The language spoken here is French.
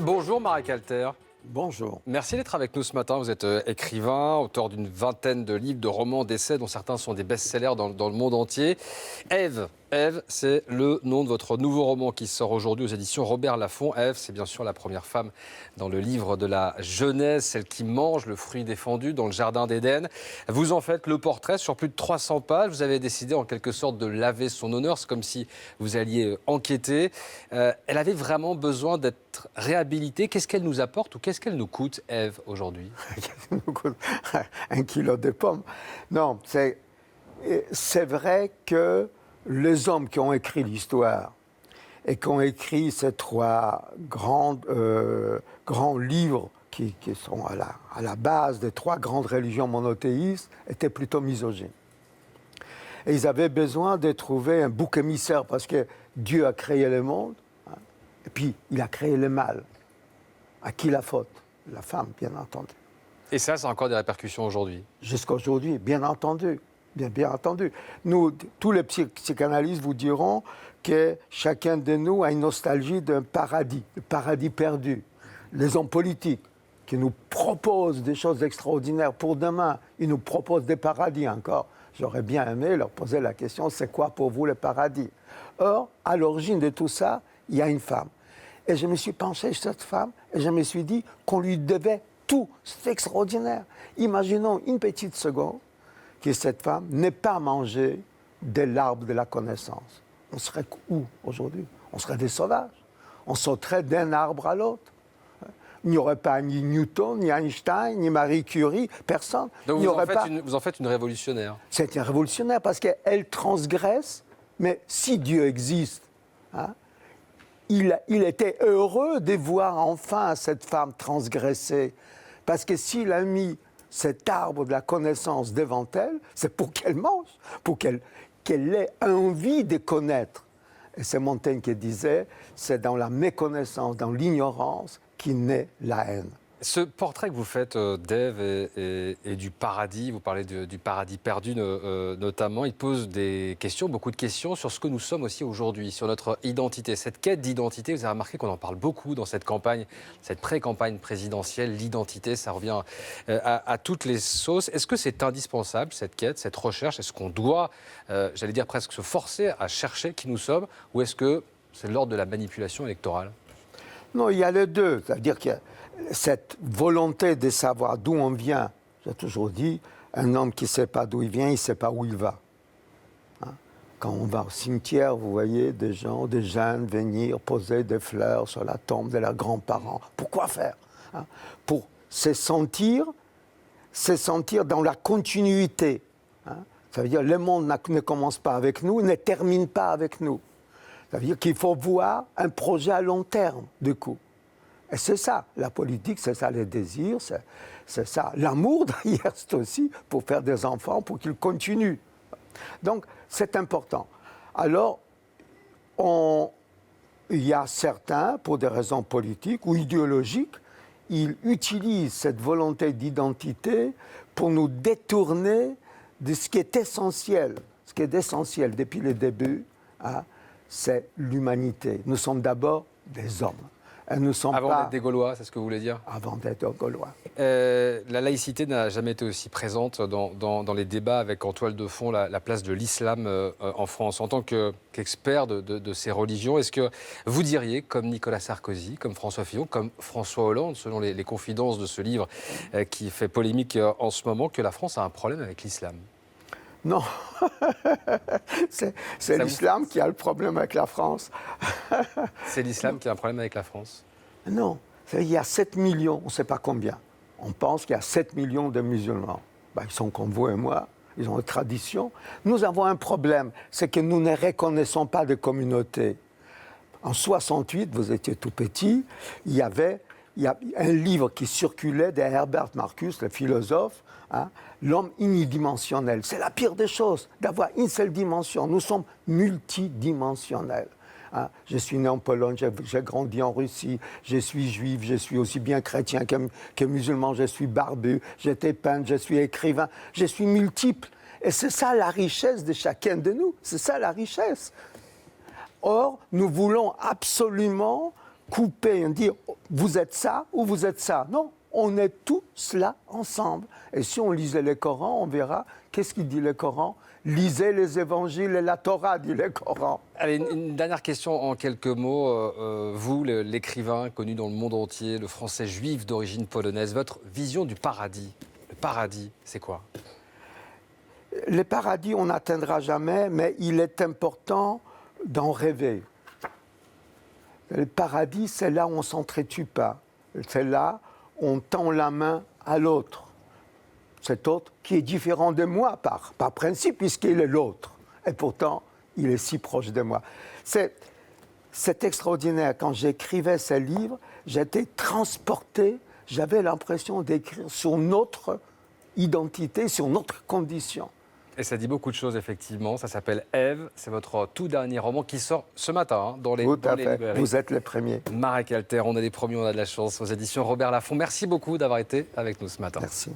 Bonjour Marek Alter. Bonjour. Merci d'être avec nous ce matin. Vous êtes écrivain, auteur d'une vingtaine de livres, de romans, d'essais, dont certains sont des best-sellers dans le monde entier. Ève, c'est le nom de votre nouveau roman qui sort aujourd'hui aux éditions Robert Laffont. Ève, c'est bien sûr la première femme dans le livre de la Genèse, celle qui mange le fruit défendu dans le jardin d'Éden. Vous en faites le portrait sur plus de 300 pages. Vous avez décidé en quelque sorte de laver son honneur. C'est comme si vous alliez enquêter. Elle avait vraiment besoin d'être réhabilitée. Qu'est-ce qu'elle nous apporte ou qu'est-ce qu'elle nous coûte, Ève, aujourd'hui? Elle nous coûte 1 kilo de pommes. Non, c'est vrai que les hommes qui ont écrit l'histoire et qui ont écrit ces 3 grands livres qui sont à la base des 3 grandes religions monothéistes étaient plutôt misogynes. Et ils avaient besoin de trouver un bouc émissaire parce que Dieu a créé le monde, hein, et puis il a créé le mal. À qui la faute? La femme, bien entendu. Et ça a encore des répercussions aujourd'hui? Jusqu'à aujourd'hui, bien entendu. Bien entendu. Nous, tous les psychanalystes vous diront que chacun de nous a une nostalgie d'un paradis, le paradis perdu. Les hommes politiques qui nous proposent des choses extraordinaires pour demain, ils nous proposent des paradis encore. J'aurais bien aimé leur poser la question, c'est quoi pour vous le paradis? Or, à l'origine de tout ça, il y a une femme. Et je me suis penché sur cette femme et je me suis dit qu'on lui devait tout. C'est extraordinaire. Imaginons une petite seconde que cette femme n'ait pas mangé de l'arbre de la connaissance. On serait où aujourd'hui? On serait des sauvages. On sauterait d'un arbre à l'autre. Il n'y aurait pas ni Newton, ni Einstein, ni Marie Curie, personne. Donc vous en faites une révolutionnaire. C'est une révolutionnaire parce qu'elle transgresse, mais si Dieu existe, hein, il était heureux de voir enfin cette femme transgresser. Parce que s'il a mis cet arbre de la connaissance devant elle, c'est pour qu'elle mange, pour qu'elle ait envie de connaître. Et c'est Montaigne qui disait, c'est dans la méconnaissance, dans l'ignorance, qui naît la haine. Ce portrait que vous faites d'Ève et du paradis, vous parlez du paradis perdu notamment, il pose des questions, beaucoup de questions sur ce que nous sommes aussi aujourd'hui, sur notre identité. Cette quête d'identité, vous avez remarqué qu'on en parle beaucoup dans cette campagne, cette pré-campagne présidentielle. L'identité, ça revient à toutes les sauces. Est-ce que c'est indispensable, cette quête, cette recherche? Est-ce qu'on doit, j'allais dire presque, se forcer à chercher qui nous sommes? Ou est-ce que c'est l'ordre de la manipulation électorale? Non, il y a les deux. C'est-à-dire que cette volonté de savoir d'où on vient, j'ai toujours dit, un homme qui ne sait pas d'où il vient, il ne sait pas où il va. Hein? Quand on va au cimetière, vous voyez des gens, des jeunes venir poser des fleurs sur la tombe de leurs grands-parents. Pourquoi faire? Hein? Pour se sentir dans la continuité. Hein? Ça veut dire que le monde ne commence pas avec nous, ne termine pas avec nous. Ça veut dire qu'il faut voir un projet à long terme, du coup. Et c'est ça, la politique, c'est ça les désirs, c'est ça. L'amour, d'ailleurs, c'est aussi pour faire des enfants, pour qu'ils continuent. Donc, c'est important. Alors, il y a certains, pour des raisons politiques ou idéologiques, ils utilisent cette volonté d'identité pour nous détourner de ce qui est essentiel. Ce qui est essentiel depuis le début, hein, c'est l'humanité. Nous sommes d'abord des hommes. Avant d'être des Gaulois, c'est ce que vous voulez dire? Avant d'être Gaulois. La laïcité n'a jamais été aussi présente dans les débats, avec en toile de fond la place de l'islam en France. En tant qu'expert de ces religions, est-ce que vous diriez, comme Nicolas Sarkozy, comme François Fillon, comme François Hollande, selon les confidences de ce livre qui fait polémique en ce moment, que la France a un problème avec l'islam? Non, c'est l'islam qui a le problème avec la France. C'est l'islam qui a un problème avec la France? Non, il y a 7 millions, on ne sait pas combien. On pense qu'il y a 7 millions de musulmans. Ils sont comme vous et moi, ils ont une tradition. Nous avons un problème, c'est que nous ne reconnaissons pas de communauté. En 68, vous étiez tout petit, il y a un livre qui circulait de Herbert Marcuse, le philosophe, hein, l'homme unidimensionnel. C'est la pire des choses, d'avoir une seule dimension. Nous sommes multidimensionnels. Hein. Je suis né en Pologne, j'ai grandi en Russie, je suis juif, je suis aussi bien chrétien que musulman, je suis barbu, j'étais peintre, je suis écrivain, je suis multiple. Et c'est ça la richesse de chacun de nous, c'est ça la richesse. Or, nous voulons absolument couper, dire vous êtes ça ou vous êtes ça. Non, on est tous là ensemble. Et si on lisait le Coran, on verra qu'est-ce qu'il dit le Coran. Lisez les évangiles et la Torah, dit le Coran. Allez, une dernière question en quelques mots. Vous, l'écrivain connu dans le monde entier, le français juif d'origine polonaise, votre vision du paradis, le paradis, c'est quoi? Le paradis, on n'atteindra jamais, mais il est important d'en rêver. Le paradis, c'est là où on ne s'entretue pas. C'est là où on tend la main à l'autre. Cet autre qui est différent de moi par principe, puisqu'il est l'autre. Et pourtant, il est si proche de moi. C'est extraordinaire. Quand j'écrivais ces livres, j'étais transporté. J'avais l'impression d'écrire sur notre identité, sur notre condition. Et ça dit beaucoup de choses, effectivement. Ça s'appelle Ève. C'est votre tout dernier roman qui sort ce matin dans les librairies. Vous êtes le premier. Marek Alter, on a des premiers, on a de la chance aux éditions Robert Laffont. Merci beaucoup d'avoir été avec nous ce matin. Merci.